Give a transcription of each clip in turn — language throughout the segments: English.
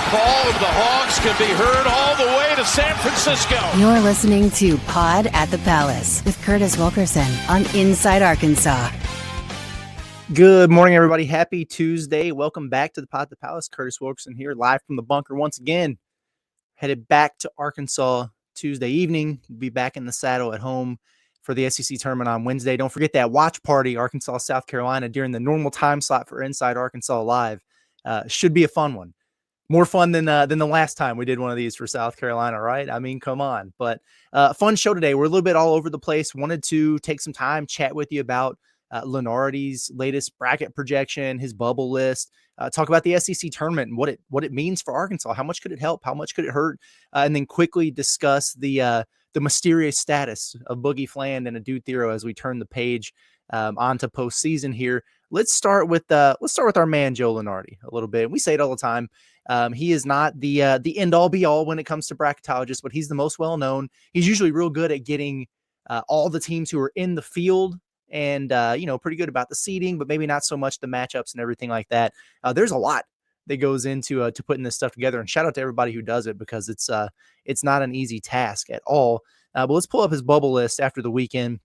call of the Hogs can be heard all the way to San Francisco. You're listening to Pod at the Palace with Curtis Wilkerson on Inside Arkansas. Good morning, everybody. Happy Tuesday. Welcome back to the Pod at the Palace. Curtis Wilkerson here, live from the bunker once again. Headed back to Arkansas Tuesday evening. We'll be back in the saddle at home for the SEC tournament on Wednesday. Don't forget that watch party, Arkansas, South Carolina, during the normal time slot for Inside Arkansas Live. Should be a fun one. More fun than the last time we did one of these for South Carolina, right? I mean, come on. But fun show today. We're a little bit all over the place. Wanted to take some time, chat with you about Lunardi's latest bracket projection, his bubble list, talk about the SEC tournament and what it means for Arkansas. How much could it help? How much could it hurt? And then quickly discuss the mysterious status of Boogie Fland and Adou Thiero as we turn the page onto postseason here. Let's start with our man Joe Lunardi a little bit. We say it all the time. He is not the end all be all when it comes to bracketologists, but he's the most well known. He's usually real good at getting all the teams who are in the field and pretty good about the seeding, but maybe not so much the matchups and everything like that. There's a lot that goes into to putting this stuff together, and shout out to everybody who does it because it's not an easy task at all. But let's pull up his bubble list after the weekend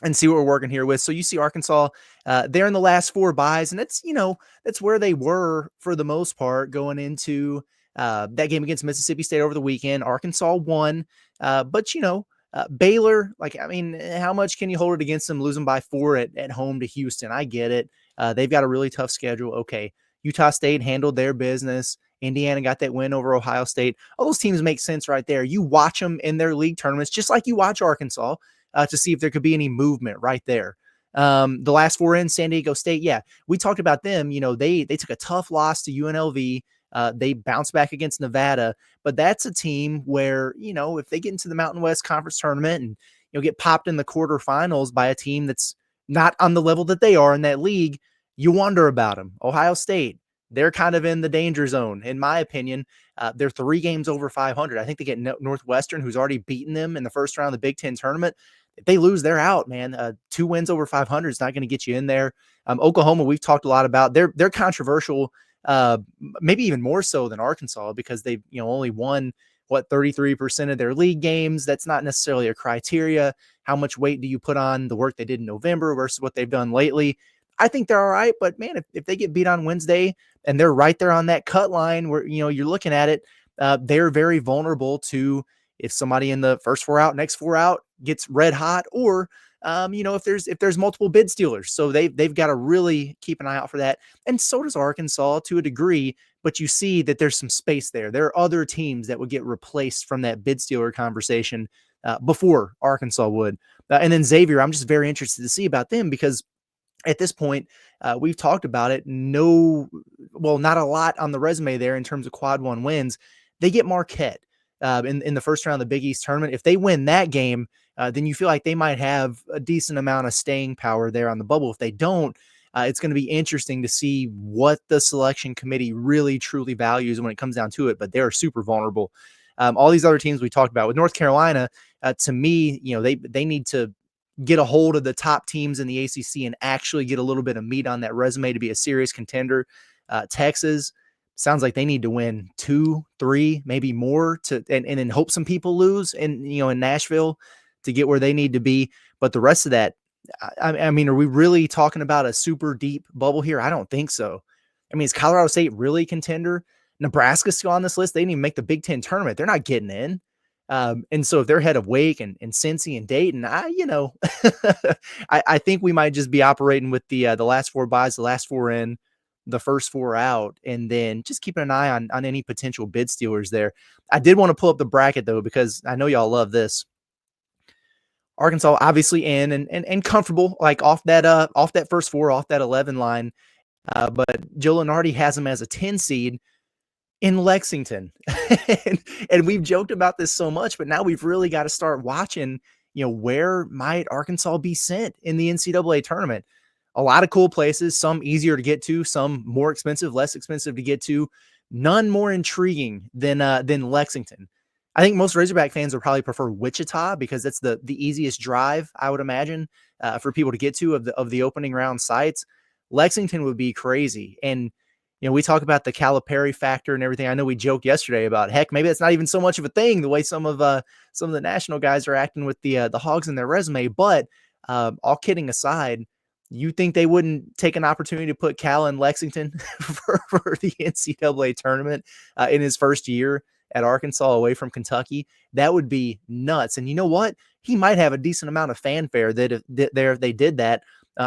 and see what we're working here with. So you see Arkansas, they're in the last four byes, and that's where they were for the most part going into that game against Mississippi State over the weekend. Arkansas won, but Baylor, how much can you hold it against them losing by 4 at home to Houston? I get it. They've got a really tough schedule. Okay. Utah State handled their business. Indiana got that win over Ohio State. All those teams make sense right there. You watch them in their league tournaments, just like you watch Arkansas, to see if there could be any movement right there. The last 4 in San Diego State. Yeah. We talked about them. They took a tough loss to UNLV. They bounced back against Nevada, but that's a team where, if they get into the Mountain West Conference tournament and, get popped in the quarterfinals by a team that's not on the level that they are in that league, you wonder about them. Ohio State, they're kind of in the danger zone, in my opinion. They're 3 games over 500. I think they get Northwestern, who's already beaten them in the first round of the Big Ten tournament. If they lose, they're out, man. 2 wins over 500 is not going to get you in there. Oklahoma, we've talked a lot about. They're controversial. Maybe even more so than Arkansas because they've only won 33% of their league games. That's not necessarily a criteria. How much weight do you put on the work they did in November versus what they've done lately? I think they're all right, but man, if they get beat on Wednesday and they're right there on that cut line where you're looking at it, they're very vulnerable to if somebody in the first 4 out, next 4 out gets red hot, or if there's multiple bid stealers. So they've got to really keep an eye out for that. And so does Arkansas to a degree, but you see that there's some space there. There are other teams that would get replaced from that bid stealer conversation before Arkansas would. And then Xavier, I'm just very interested to see about them because at this point, we've talked about it. Not a lot on the resume there in terms of quad 1 wins. They get Marquette in the first round of the Big East tournament. If they win that game, then you feel like they might have a decent amount of staying power there on the bubble. If they don't, it's going to be interesting to see what the selection committee really truly values when it comes down to it, but they're super vulnerable. All these other teams we talked about with North Carolina, to me, they need to get a hold of the top teams in the ACC and actually get a little bit of meat on that resume to be a serious contender. Texas sounds like they need to win 2, 3, maybe more and then hope some people lose in Nashville to get where they need to be. But the rest of that, I mean, are we really talking about a super deep bubble here? I don't think so. I mean, is Colorado State really a contender? Nebraska's still on this list. They didn't even make the Big Ten tournament. They're not getting in. And so if they're ahead of Wake and Cincy and Dayton, I think we might just be operating with the last 4 byes, the last 4 in, the first 4 out, and then just keeping an eye on any potential bid stealers there. I did want to pull up the bracket though, because I know y'all love this. Arkansas obviously in and comfortable, like off that first 4, off that 11 line. But Joe Lunardi has them as a 10 seed in Lexington. and we've joked about this so much, but now we've really got to start watching, where might Arkansas be sent in the NCAA tournament? A lot of cool places, some easier to get to, some more expensive, less expensive to get to. None more intriguing than Lexington. I think most Razorback fans would probably prefer Wichita because that's the easiest drive, I would imagine, for people to get to of the opening round sites. Lexington would be crazy. And We talk about the Calipari factor and everything. I know we joked yesterday about, heck, maybe it's not even so much of a thing the way some of the national guys are acting with the Hogs in their resume. But all kidding aside, you think they wouldn't take an opportunity to put Cal in Lexington for the NCAA tournament in his first year at Arkansas away from Kentucky? That would be nuts. And you know what? He might have a decent amount of fanfare that if they did that.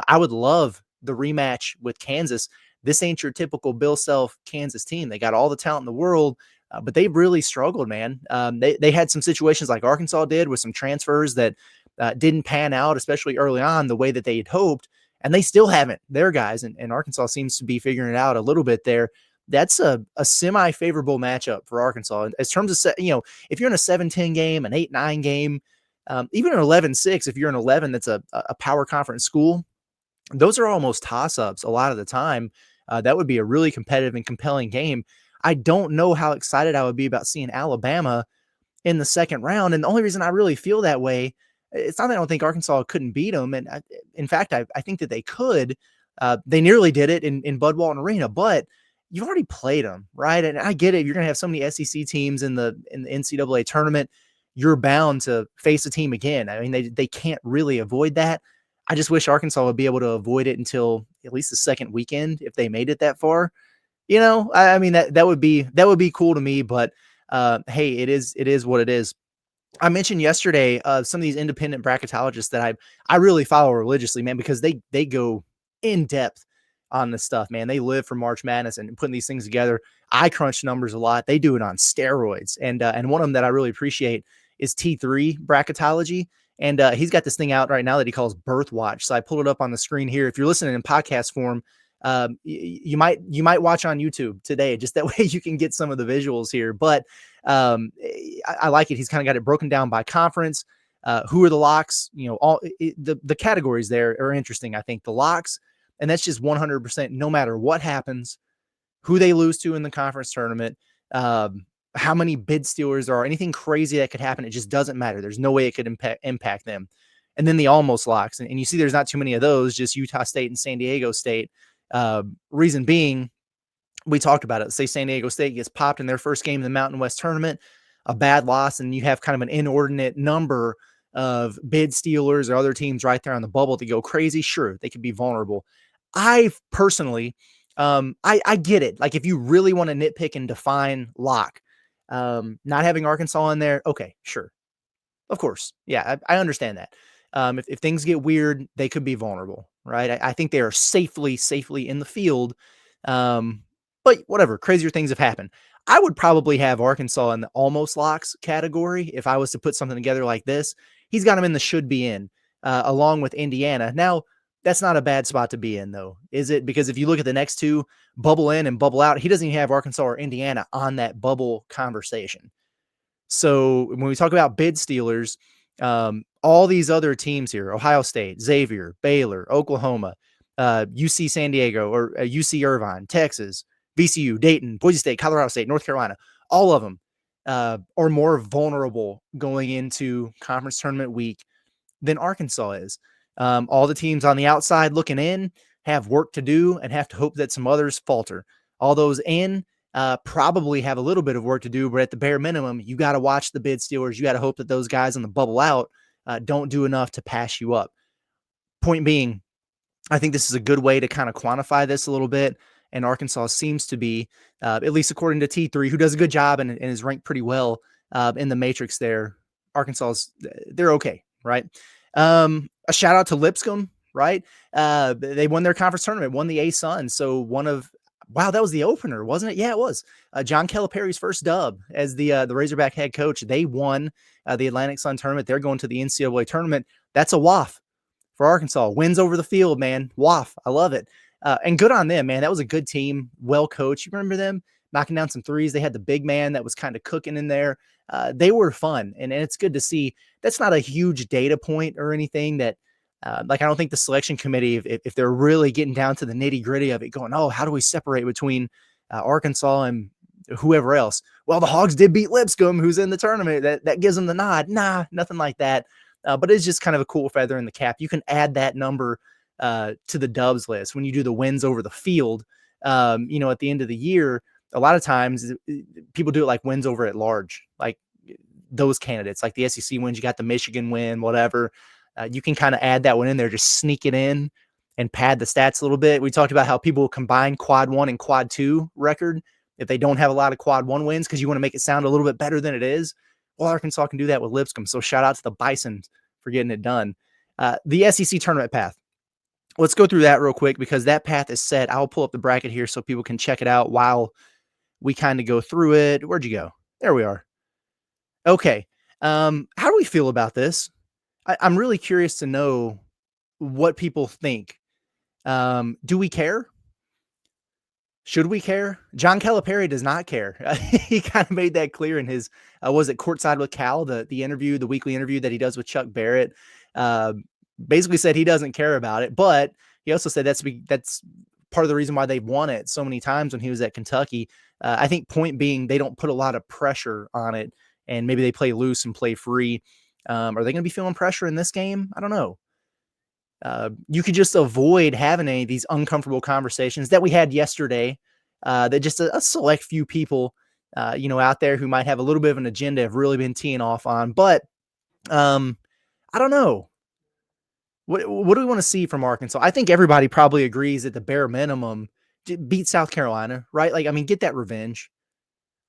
I would love the rematch with Kansas. This ain't your typical Bill Self Kansas team. They got all the talent in the world, but they've really struggled, man. They had some situations like Arkansas did with some transfers that didn't pan out, especially early on, the way that they had hoped, and they still haven't. Their guys, and Arkansas seems to be figuring it out a little bit there. That's a semi-favorable matchup for Arkansas. In terms of, if you're in a 7-10 game, an 8-9 game, even an 11-6, if you're an 11 that's a power conference school, those are almost toss-ups a lot of the time. That would be a really competitive and compelling game. I don't know how excited I would be about seeing Alabama in the second round. And the only reason I really feel that way, it's not that I don't think Arkansas couldn't beat them. And in fact, I think that they could. They nearly did it in Bud Walton Arena, but you've already played them, right? And I get it. You're going to have so many SEC teams in the NCAA tournament. You're bound to face a team again. I mean, they can't really avoid that. I just wish Arkansas would be able to avoid it until at least the second weekend if they made it that far. I mean, that would be cool to me, but hey, it is what it is. I mentioned yesterday some of these independent bracketologists that I really follow religiously, man, because they go in depth on this stuff, man. They live for March Madness and putting these things together. I crunch numbers a lot. They do it on steroids. And one of them that I really appreciate is T3 Bracketology. And he's got this thing out right now that he calls Birth Watch. So I pulled it up on the screen here. If you're listening in podcast form, you might watch on YouTube today, just that way you can get some of the visuals here. But I like it. He's kind of got it broken down by conference. Who are the locks? The categories there are interesting. I think the locks, and that's just 100%, no matter what happens, who they lose to in the conference tournament, how many bid stealers there are, anything crazy that could happen. It just doesn't matter. There's no way it could impact them. And then the almost locks. And you see there's not too many of those, just Utah State and San Diego State. Reason being, we talked about it. Say San Diego State gets popped in their first game in the Mountain West tournament, a bad loss, and you have kind of an inordinate number of bid stealers or other teams right there on the bubble to go crazy. Sure, they could be vulnerable. I personally, I get it. Like if you really want to nitpick and define lock, not having Arkansas in there, okay, sure. Of course. Yeah, I understand that. If things get weird, they could be vulnerable, right? I think they are safely in the field. But whatever, crazier things have happened. I would probably have Arkansas in the almost locks category if I was to put something together like this. He's got him in the should be in, along with Indiana. Now, that's not a bad spot to be in, though, is it? Because if you look at the next two, bubble in and bubble out, he doesn't even have Arkansas or Indiana on that bubble conversation. So when we talk about bid stealers, all these other teams here, Ohio State, Xavier, Baylor, Oklahoma, UC San Diego, or UC Irvine, Texas, VCU, Dayton, Boise State, Colorado State, North Carolina, all of them are more vulnerable going into conference tournament week than Arkansas is. All the teams on the outside looking in have work to do and have to hope that some others falter. All those in probably have a little bit of work to do, but at the bare minimum, you got to watch the bid stealers. You got to hope that those guys on the bubble out don't do enough to pass you up. Point being, I think this is a good way to kind of quantify this a little bit. And Arkansas seems to be, at least according to T3, who does a good job and is ranked pretty well in the matrix there. Arkansas's, they're okay, right? A shout out to Lipscomb, right? They won their conference tournament, won the A-Sun. So wow, that was the opener, wasn't it? Yeah, it was. John Calipari's first dub as the Razorback head coach. They won the Atlantic Sun tournament. They're going to the NCAA tournament. That's a waff for Arkansas. Wins over the field, man. Waff. I love it. And good on them, man. That was a good team, well coached. You remember them knocking down some threes? They had the big man that was kind of cooking in there. They were fun, and it's good to see. That's not a huge data point or anything that, I don't think the selection committee, if they're really getting down to the nitty gritty of it, going, oh, how do we separate between Arkansas and whoever else? Well, the Hogs did beat Lipscomb, who's in the tournament. That gives them the nod. Nah, nothing like that. But it's just kind of a cool feather in the cap. You can add that number to the dubs list when you do the wins over the field. at the end of the year, a lot of times people do it like wins over at large, like those candidates, like the SEC wins, you got the Michigan win, whatever. You can kind of add that one in there, just sneak it in and pad the stats a little bit. We talked about how people combine quad 1 and quad 2 record if they don't have a lot of quad 1 wins because you want to make it sound a little bit better than it is. Well, Arkansas can do that with Lipscomb. So shout out to the Bison for getting it done. The SEC tournament path. Let's go through that real quick because that path is set. I'll pull up the bracket here so people can check it out while we kind of go through it. Where'd you go? There we are. Okay. How do we feel about this? I'm really curious to know what people think. Do we care? Should we care? John Calipari does not care. He kind of made that clear in his, was it Courtside with Cal, the interview, the weekly interview that he does with Chuck Barrett. Basically said he doesn't care about it, but he also said that's part of the reason why they won it so many times when he was at Kentucky. I think point being, they don't put a lot of pressure on it, and maybe they play loose and play free. Are they going to be feeling pressure in this game? I don't know. You could just avoid having any of these uncomfortable conversations that we had yesterday, that just a select few people, out there who might have a little bit of an agenda have really been teeing off on. But I don't know. What do we want to see from Arkansas? I think everybody probably agrees at the bare minimum, beat South Carolina, right? Like, I mean, get that revenge,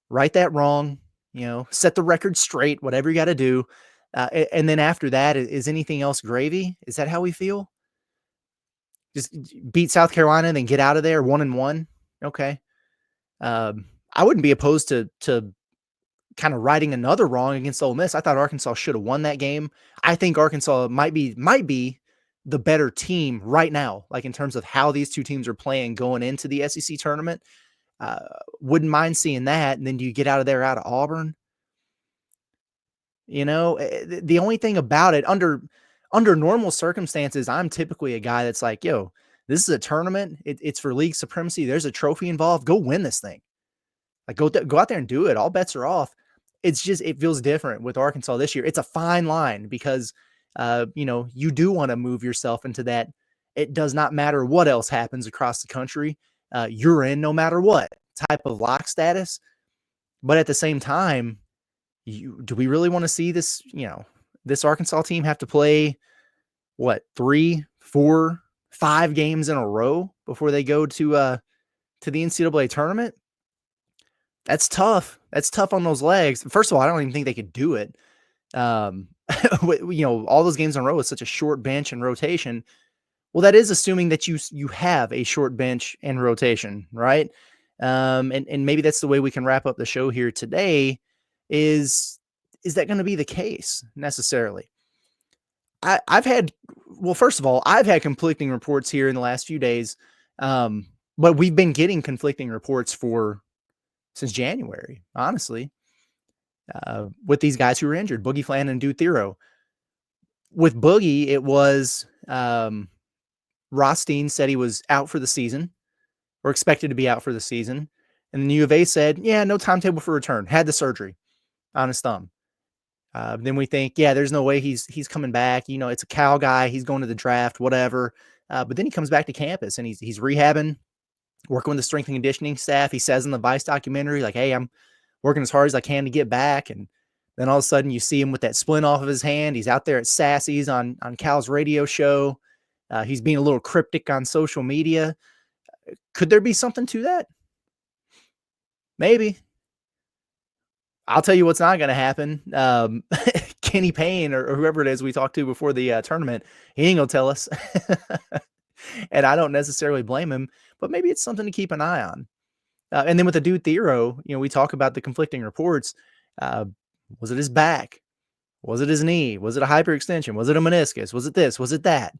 right that wrong, set the record straight, whatever you got to do. And then after that, is anything else gravy? Is that how we feel? Just beat South Carolina and then get out of there 1-1. Okay. I wouldn't be opposed to kind of righting another wrong against Ole Miss. I thought Arkansas should have won that game. I think Arkansas might be the better team right now, like in terms of how these two teams are playing going into the SEC tournament. Wouldn't mind seeing that. And then do you get out of there out of Auburn? The only thing about it, under normal circumstances, I'm typically a guy that's like, yo, this is a tournament. It's for league supremacy. There's a trophy involved. Go win this thing. Like go out there and do it. All bets are off. It's just, it feels different with Arkansas this year. It's a fine line because, you do want to move yourself into that. It does not matter what else happens across the country. You're in no matter what type of lock status. But at the same time, do we really want to see this, this Arkansas team have to play 3, 4, 5 games in a row before they go to the NCAA tournament? That's tough. That's tough on those legs. First of all, I don't even think they could do it. All those games in a row with such a short bench and rotation. Well, that is assuming that you have a short bench and rotation, right? And maybe that's the way we can wrap up the show here today. Is that going to be the case necessarily? First of all, I've had conflicting reports here in the last few days, but we've been getting conflicting reports since January, honestly, with these guys who were injured, Boogie Fland and Adou Thiero. With Boogie, it was Rothstein said he was out for the season or expected to be out for the season. And then U of A said, yeah, no timetable for return, had the surgery on his thumb. Then we think, yeah, there's no way he's coming back. It's a Cal guy. He's going to the draft, whatever. But then he comes back to campus and he's rehabbing, working with the strength and conditioning staff. He says in the Vice documentary, like, hey, I'm working as hard as I can to get back. And then all of a sudden you see him with that splint off of his hand. He's out there at Sassy's on Cal's radio show. He's being a little cryptic on social media. Could there be something to that? Maybe. I'll tell you what's not going to happen. Kenny Payne or whoever it is we talked to before the tournament, he ain't going to tell us. And I don't necessarily blame him, but maybe it's something to keep an eye on. And then with Adou Thiero, we talk about the conflicting reports. Was it his back? Was it his knee? Was it a hyperextension? Was it a meniscus? Was it this? Was it that?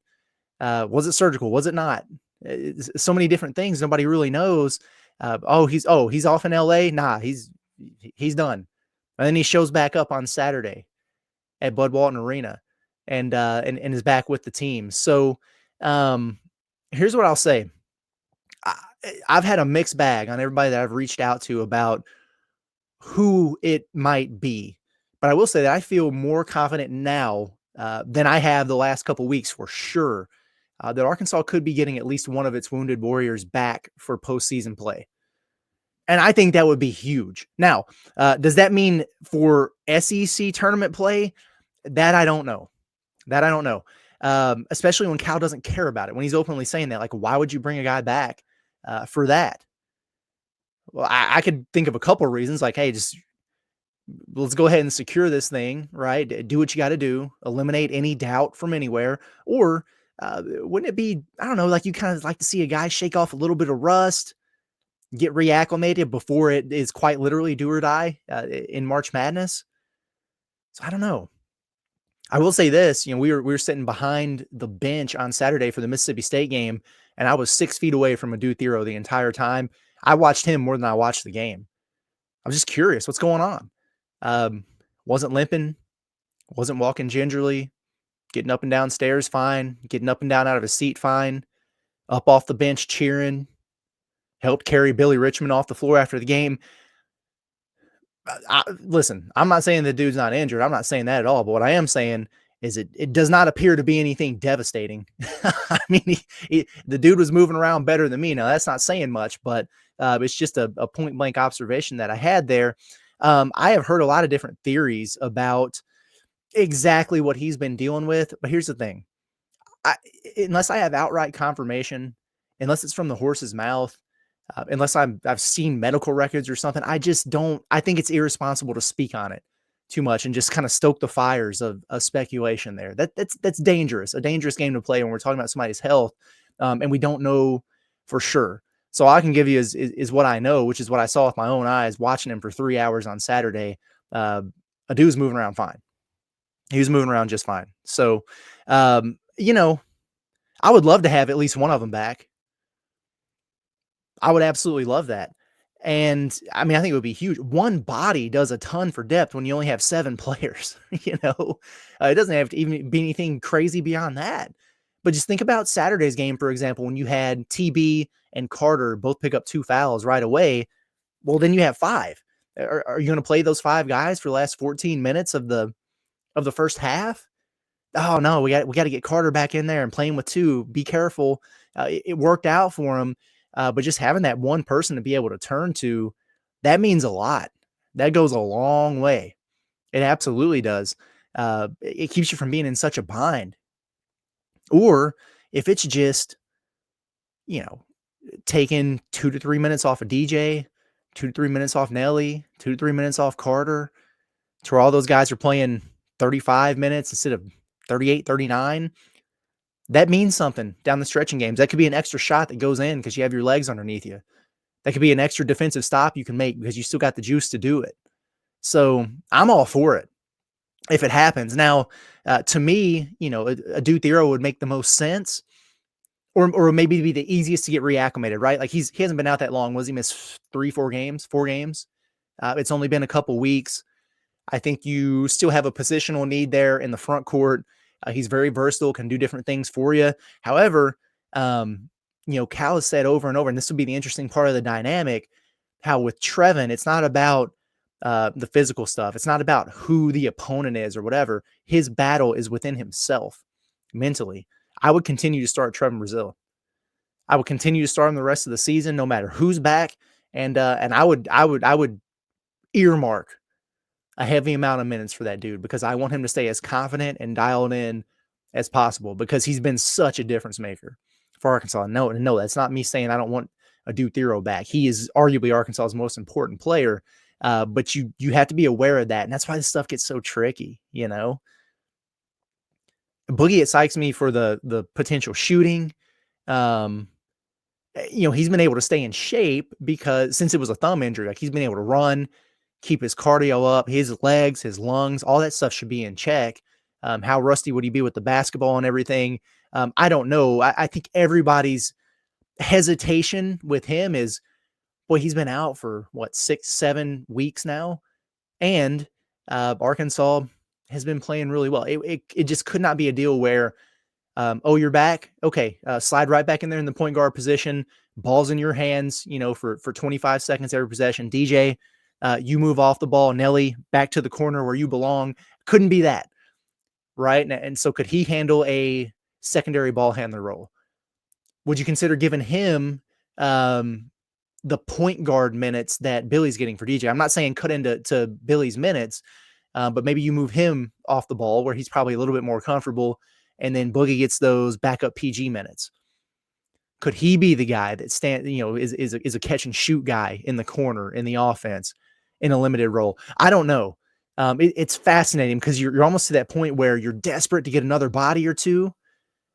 Was it surgical? Was it not? So many different things. Nobody really knows. He's off in LA. Nah, he's done. And then he shows back up on Saturday at Bud Walton Arena and is back with the team. So here's what I'll say. I've had a mixed bag on everybody that I've reached out to about who it might be. But I will say that I feel more confident now than I have the last couple weeks for sure that Arkansas could be getting at least one of its wounded warriors back for postseason play. And I think that would be huge. Now, does that mean for SEC tournament play? That I don't know. Especially when Cal doesn't care about it, when he's openly saying that. Like, why would you bring a guy back for that? Well, I could think of a couple of reasons. Like, hey, just let's go ahead and secure this thing, right? Do what you got to do. Eliminate any doubt from anywhere. Or wouldn't it be, I don't know, like you kind of like to see a guy shake off a little bit of rust, get reacclimated before it is quite literally do or die in March Madness. So I don't know. I will say this, we were sitting behind the bench on Saturday for the Mississippi State game, and I was 6 feet away from Adou Thiero the entire time. I watched him more than I watched the game. I was just curious, what's going on? Wasn't limping, wasn't walking gingerly, getting up and down stairs fine, getting up and down out of his seat fine, up off the bench cheering, helped carry Billy Richmond off the floor after the game. Listen, I'm not saying the dude's not injured. I'm not saying that at all. But what I am saying is it does not appear to be anything devastating. I mean, the dude was moving around better than me. Now, that's not saying much, but it's just a point blank observation that I had there. I have heard a lot of different theories about exactly what he's been dealing with. But here's the thing. Unless I have outright confirmation, unless it's from the horse's mouth, unless I've seen medical records or something, I think it's irresponsible to speak on it too much and just kind of stoke the fires of speculation there. That's dangerous, a dangerous game to play when we're talking about somebody's health. And we don't know for sure. So all I can give you is what I know, which is what I saw with my own eyes watching him for 3 hours on Saturday. Adou's moving around fine. He was moving around just fine. So, I would love to have at least one of them back. I would absolutely love that. And I mean, I think it would be huge. One body does a ton for depth when you only have 7 players, it doesn't have to even be anything crazy beyond that. But just think about Saturday's game, for example, when you had TB and Carter both pick up 2 fouls right away. Well, then you have 5. Are you going to play those 5 guys for the last 14 minutes of the first half? Oh no, we got to get Carter back in there and playing with 2. Be careful. It worked out for him. But just having that one person to be able to turn to, that means a lot. That goes a long way. It absolutely does. It keeps you from being in such a bind. Or if it's just, taking 2 to 3 minutes off of DJ, 2 to 3 minutes off Nelly, 2 to 3 minutes off Carter, to where all those guys are playing 35 minutes instead of 38, 39. That means something down the stretching games. That could be an extra shot that goes in because you have your legs underneath you. That could be an extra defensive stop you can make because you still got the juice to do it. So I'm all for it if it happens. Now, to me, Adou Thiero would make the most sense, or maybe be the easiest to get reacclimated, right? Like he hasn't been out that long. Was he missed 4 games? It's only been a couple weeks. I think you still have a positional need there in the front court. He's very versatile, can do different things for you. However, Cal has said over and over, and this will be the interesting part of the dynamic, how with Trevin, it's not about the physical stuff. It's not about who the opponent is or whatever. His battle is within himself mentally. I would continue to start Trevin Brazile. I would continue to start him the rest of the season, no matter who's back. And I would earmark a heavy amount of minutes for that dude because I want him to stay as confident and dialed in as possible because he's been such a difference maker for Arkansas. No, that's not me saying I don't want Adou Thiero back. He is arguably Arkansas's most important player, but you have to be aware of that, and that's why this stuff gets so tricky, Boogie, it psychs me for the potential shooting. He's been able to stay in shape because since it was a thumb injury, like he's been able to run, keep his cardio up, his legs, his lungs, all that stuff should be in check. How rusty would he be with the basketball and everything? I don't know. I think everybody's hesitation with him is, boy, he's been out for 6-7 weeks now. And Arkansas has been playing really well. It just could not be a deal where, you're back. Okay. Slide right back in there in the point guard position, balls in your hands, for 25 seconds every possession. DJ, you move off the ball. Nelly, back to the corner where you belong. Couldn't be that, right? And so could he handle a secondary ball handler role? Would you consider giving him the point guard minutes that Billy's getting for DJ? I'm not saying cut into Billy's minutes, but maybe you move him off the ball where he's probably a little bit more comfortable, and then Boogie gets those backup PG minutes. Could he be the guy that is a catch and shoot guy in the corner in the offense in a limited role? I don't know. It's fascinating because you're almost to that point where you're desperate to get another body or two,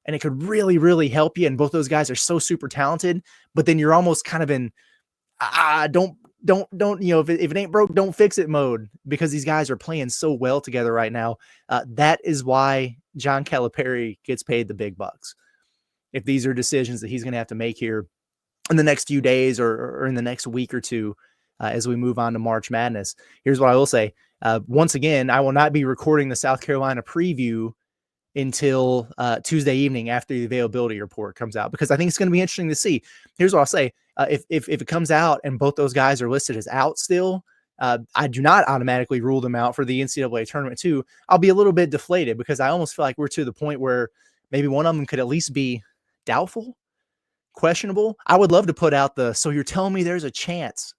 and it could really, really help you. And both those guys are so super talented, but then you're almost kind of in don't if it ain't broke, don't fix it mode, because these guys are playing so well together right now. That is why John Calipari gets paid the big bucks. If these are decisions that he's going to have to make here in the next few days or in the next week or two, as we move on to March Madness. Here's what I will say. Once again, I will not be recording the South Carolina preview until Tuesday evening after the availability report comes out, because I think it's going to be interesting to see. Here's what I'll say. If it comes out and both those guys are listed as out still, I do not automatically rule them out for the NCAA tournament too. I'll be a little bit deflated because I almost feel like we're to the point where maybe one of them could at least be doubtful, questionable. I would love to put out so you're telling me there's a chance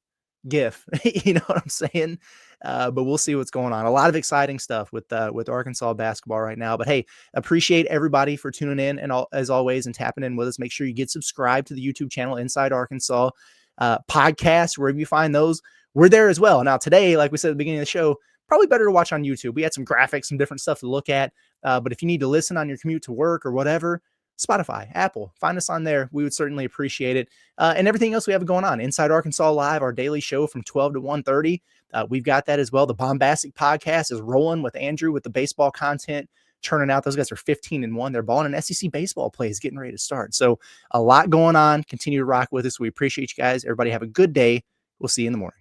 GIF, you know what I'm saying? But we'll see what's going on. A lot of exciting stuff with Arkansas basketball right now. But hey, appreciate everybody for tuning in and as always and tapping in with us. Make sure you get subscribed to the YouTube channel Inside Arkansas podcast, wherever you find those. We're there as well. Now today, like we said at the beginning of the show, probably better to watch on YouTube. We had some graphics, some different stuff to look at. But if you need to listen on your commute to work or whatever, Spotify, Apple, find us on there. We would certainly appreciate it. And everything else we have going on. Inside Arkansas Live, our daily show from 12 to 1:30. We've got that as well. The Bombastic podcast is rolling with Andrew with the baseball content, churning out. Those guys are 15-1. They're balling, and SEC baseball play is getting ready to start. So a lot going on. Continue to rock with us. We appreciate you guys. Everybody have a good day. We'll see you in the morning.